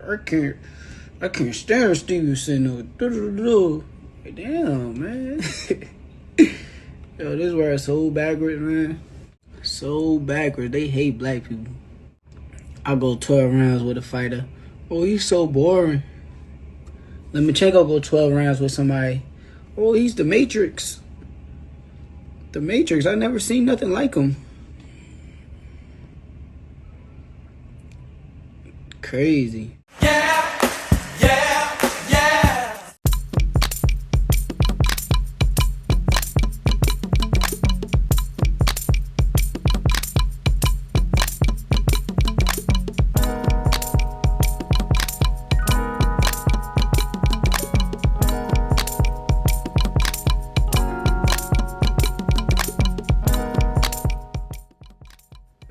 I can't stand Stevenson. Damn, man. Yo, this word is so backwards, man. So backwards. They hate black people. I'll go 12 rounds with a fighter. Oh, he's so boring. Lomachenko go 12 rounds with somebody. Oh, he's the Matrix. The Matrix. I never seen nothing like him. Crazy.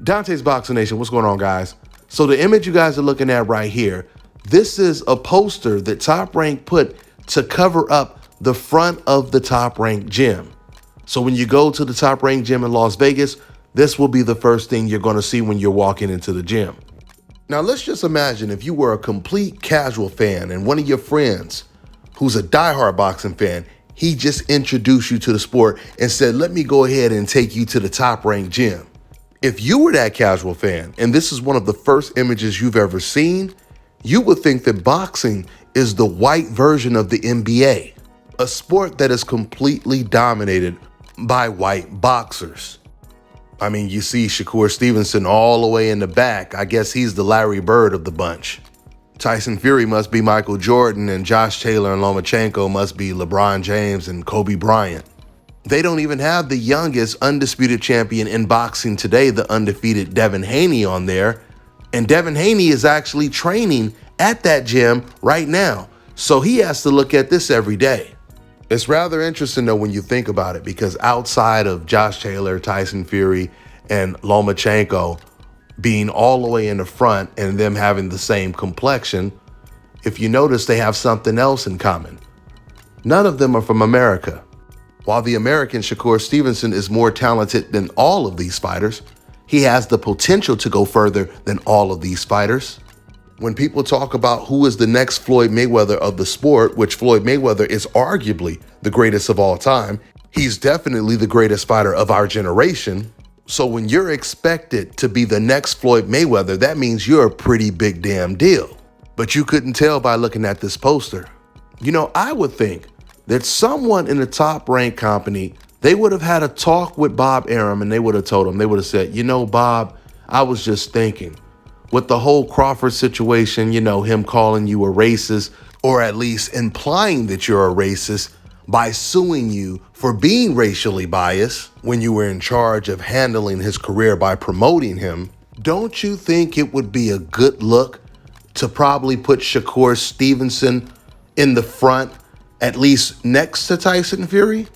Dante's Boxing Nation, what's going on, guys? So the image you guys are looking at right here, this is a poster that Top Rank put to cover up the front of the Top Rank gym. So when you go to the Top Rank gym in Las Vegas, this will be the first thing you're going to see when you're walking into the gym. Now let's just imagine if you were a complete casual fan and one of your friends who's a diehard boxing fan, he just introduced you to the sport and said, let me go ahead and take you to the Top Rank gym. If you were that casual fan, and this is one of the first images you've ever seen, you would think that boxing is the white version of the NBA, a sport that is completely dominated by white boxers. I mean, you see Shakur Stevenson all the way in the back. I guess he's the Larry Bird of the bunch. Tyson Fury must be Michael Jordan, and Josh Taylor and Lomachenko must be LeBron James and Kobe Bryant. They don't even have the youngest undisputed champion in boxing today, the undefeated Devin Haney, on there. And Devin Haney is actually training at that gym right now. So he has to look at this every day. It's rather interesting, though, when you think about it, because outside of Josh Taylor, Tyson Fury, and Lomachenko being all the way in the front and them having the same complexion, if you notice, they have something else in common. None of them are from America. While the American Shakur Stevenson is more talented than all of these fighters, he has the potential to go further than all of these fighters. When people talk about who is the next Floyd Mayweather of the sport, which Floyd Mayweather is arguably the greatest of all time, he's definitely the greatest fighter of our generation. So when you're expected to be the next Floyd Mayweather, that means you're a pretty big damn deal. But you couldn't tell by looking at this poster. You know, I would think that someone in the Top Rank company, they would have had a talk with Bob Arum, and they would have told him, they would have said, you know, Bob, I was just thinking, with the whole Crawford situation, you know, him calling you a racist, or at least implying that you're a racist by suing you for being racially biased when you were in charge of handling his career by promoting him, don't you think it would be a good look to probably put Shakur Stevenson in the front, at least next to Tyson Fury?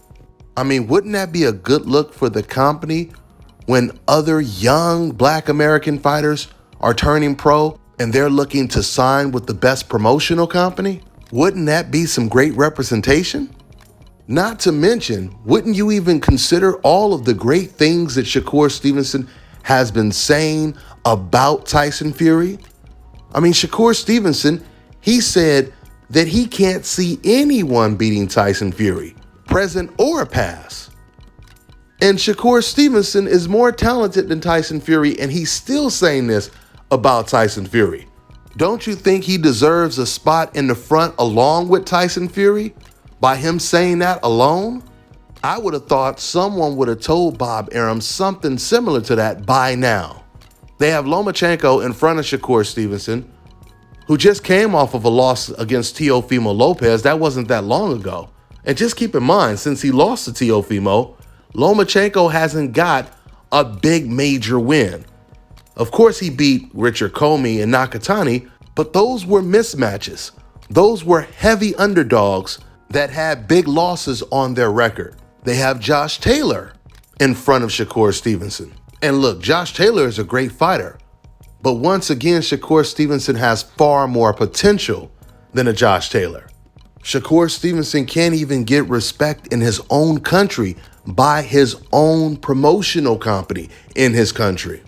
I mean, wouldn't that be a good look for the company when other young Black American fighters are turning pro and they're looking to sign with the best promotional company? Wouldn't that be some great representation? Not to mention, wouldn't you even consider all of the great things that Shakur Stevenson has been saying about Tyson Fury? I mean, Shakur Stevenson, he said that he can't see anyone beating Tyson Fury, present or past. And Shakur Stevenson is more talented than Tyson Fury, and he's still saying this about Tyson Fury. Don't you think he deserves a spot in the front along with Tyson Fury by him saying that alone? I would have thought someone would have told Bob Arum something similar to that by now. They have Lomachenko in front of Shakur Stevenson, who just came off of a loss against Teofimo Lopez. That wasn't that long ago. And just keep in mind, since he lost to Teofimo, Lomachenko hasn't got a big major win. Of course, he beat Richard Comey and Nakatani, but those were mismatches. Those were heavy underdogs that had big losses on their record. They have Josh Taylor in front of Shakur Stevenson. And look, Josh Taylor is a great fighter. But once again, Shakur Stevenson has far more potential than a Josh Taylor. Shakur Stevenson can't even get respect in his own country by his own promotional company in his country.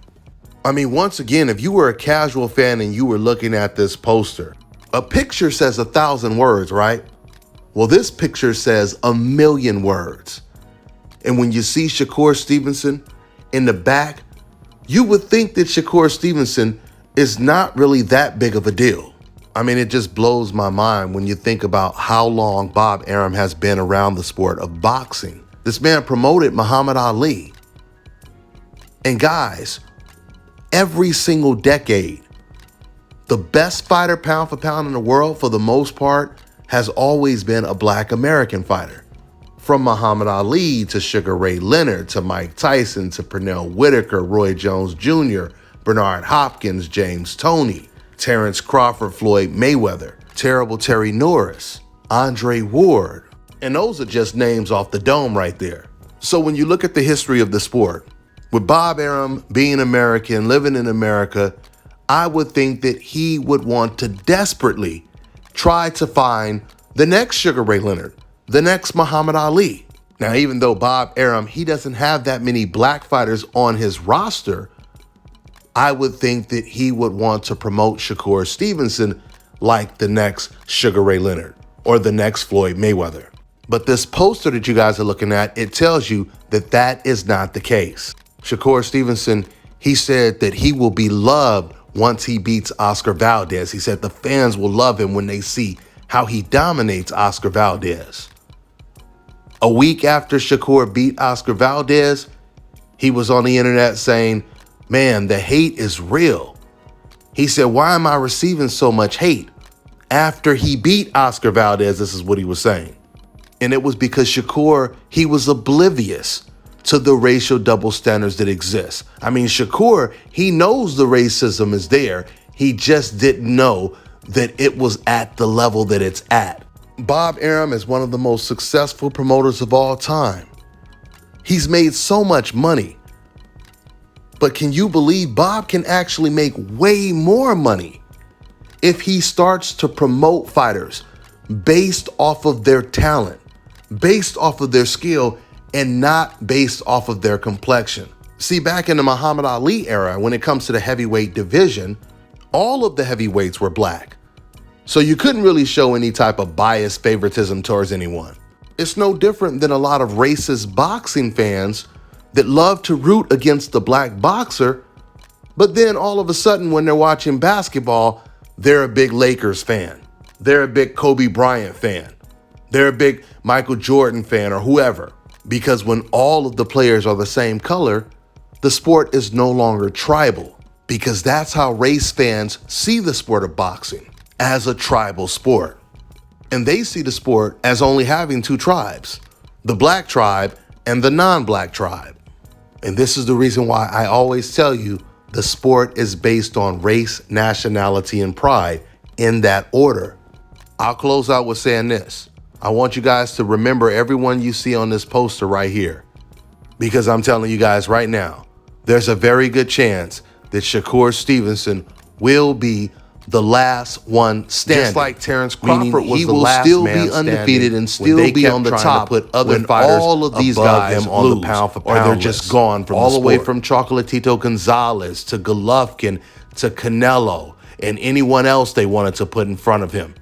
I mean, once again, if you were a casual fan and you were looking at this poster, a picture says 1,000 words, right? Well, this picture says 1,000,000 words. And when you see Shakur Stevenson in the back, you would think that Shakur Stevenson is not really that big of a deal. I mean, it just blows my mind when you think about how long Bob Arum has been around the sport of boxing. This man promoted Muhammad Ali. And guys, every single decade, the best fighter pound for pound in the world, for the most part, has always been a Black American fighter. From Muhammad Ali to Sugar Ray Leonard to Mike Tyson to Pernell Whitaker, Roy Jones Jr., Bernard Hopkins, James Toney, Terrence Crawford, Floyd Mayweather, Terrible Terry Norris, Andre Ward. And those are just names off the dome right there. So when you look at the history of the sport, with Bob Arum being American, living in America, I would think that he would want to desperately try to find the next Sugar Ray Leonard, the next Muhammad Ali. Now, even though Bob Arum, he doesn't have that many black fighters on his roster, I would think that he would want to promote Shakur Stevenson like the next Sugar Ray Leonard or the next Floyd Mayweather. But this poster that you guys are looking at, it tells you that that is not the case. Shakur Stevenson, he said that he will be loved once he beats Oscar Valdez. He said the fans will love him when they see how he dominates Oscar Valdez. A week after Shakur beat Oscar Valdez, he was on the internet saying, man, the hate is real. He said, why am I receiving so much hate? After he beat Oscar Valdez, this is what he was saying. And it was because Shakur, he was oblivious to the racial double standards that exist. I mean, Shakur, he knows the racism is there. He just didn't know that it was at the level that it's at. Bob Arum is one of the most successful promoters of all time. He's made so much money. But can you believe Bob can actually make way more money if he starts to promote fighters based off of their talent, based off of their skill, and not based off of their complexion? See, back in the Muhammad Ali era, when it comes to the heavyweight division, all of the heavyweights were black. So you couldn't really show any type of biased favoritism towards anyone. It's no different than a lot of racist boxing fans that love to root against the black boxer, but then all of a sudden when they're watching basketball, they're a big Lakers fan. They're a big Kobe Bryant fan. They're a big Michael Jordan fan or whoever. Because when all of the players are the same color, the sport is no longer tribal. Because that's how race fans see the sport of boxing, as a tribal sport. And they see the sport as only having two tribes, the black tribe and the non-black tribe. And this is the reason why I always tell you the sport is based on race, nationality, and pride in that order. I'll close out with saying this. I want you guys to remember everyone you see on this poster right here. Because I'm telling you guys right now, there's a very good chance that Shakur Stevenson will be the last one standing. Just like Terrence Crawford was the last man standing. He will still be undefeated and still be on the top, put other fighters all of these guys on the pound for pound, or they're just gone from all the way from Chocolatito Gonzalez to Golovkin to Canelo and anyone else they wanted to put in front of him.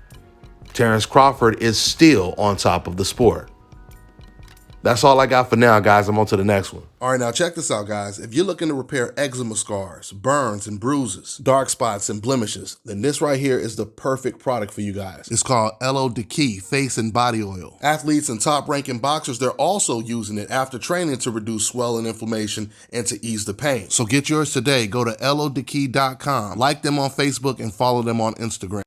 Terrence Crawford is still on top of the sport. That's all I got for now, guys. I'm on to the next one. All right, now check this out, guys. If you're looking to repair eczema scars, burns and bruises, dark spots and blemishes, then this right here is the perfect product for you guys. It's called Elo Diki Face and Body Oil. Athletes and top-ranking boxers, they're also using it after training to reduce swelling, inflammation, and to ease the pain. So get yours today. Go to elodiki.com, like them on Facebook, and follow them on Instagram.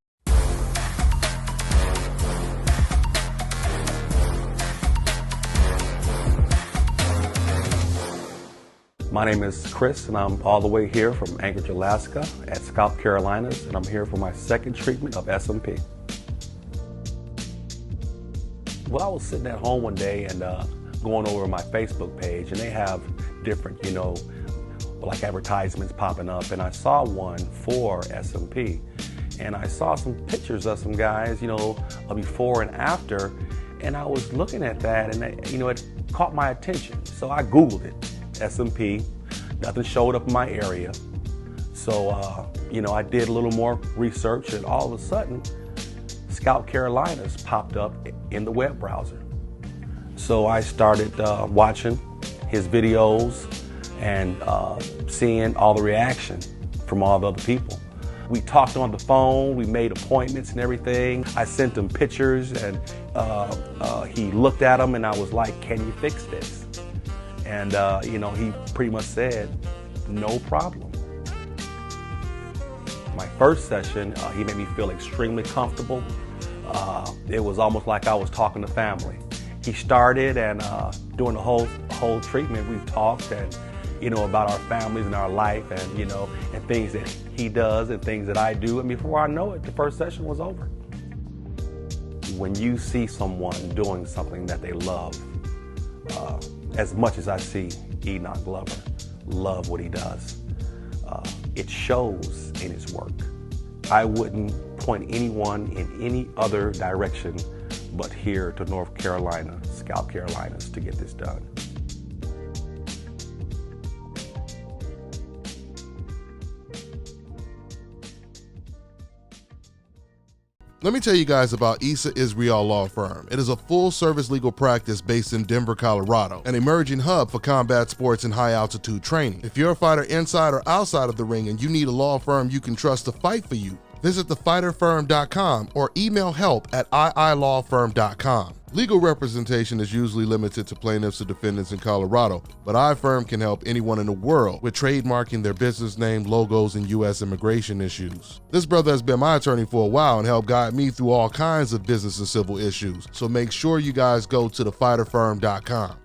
My name is Chris, and I'm all the way here from Anchorage, Alaska at Scalp Carolinas, and I'm here for my second treatment of SMP. Well, I was sitting at home one day and going over my Facebook page, and they have different, like advertisements popping up, and I saw one for SMP, and I saw some pictures of some guys, a before and after, and I was looking at that, and it caught my attention, so I Googled it. SMP, nothing showed up in my area. So, you know, I did a little more research, and all of a sudden, Scalp Carolinas popped up in the web browser. So I started watching his videos and seeing all the reaction from all the other people. We talked on the phone, we made appointments and everything. I sent him pictures, and he looked at them, and I was like, can you fix this? And you know, he pretty much said, no problem. My first session, he made me feel extremely comfortable. It was almost like I was talking to family. He started, and during the whole treatment, we talked, and you know, about our families and our life, and you know, and things that he does and things that I do. And before I know it, the first session was over. When you see someone doing something that they love, as much as I see Enoch Glover love what he does, it shows in his work. I wouldn't point anyone in any other direction but here to North Carolina, Scalp Carolinas, to get this done. Let me tell you guys about Issa Israel Law Firm. It is a full-service legal practice based in Denver, Colorado, an emerging hub for combat sports and high-altitude training. If you're a fighter inside or outside of the ring and you need a law firm you can trust to fight for you, visit thefighterfirm.com or email help@iilawfirm.com. Legal representation is usually limited to plaintiffs or defendants in Colorado, but iFirm can help anyone in the world with trademarking their business name, logos, and U.S. immigration issues. This brother has been my attorney for a while and helped guide me through all kinds of business and civil issues, so make sure you guys go to thefighterfirm.com.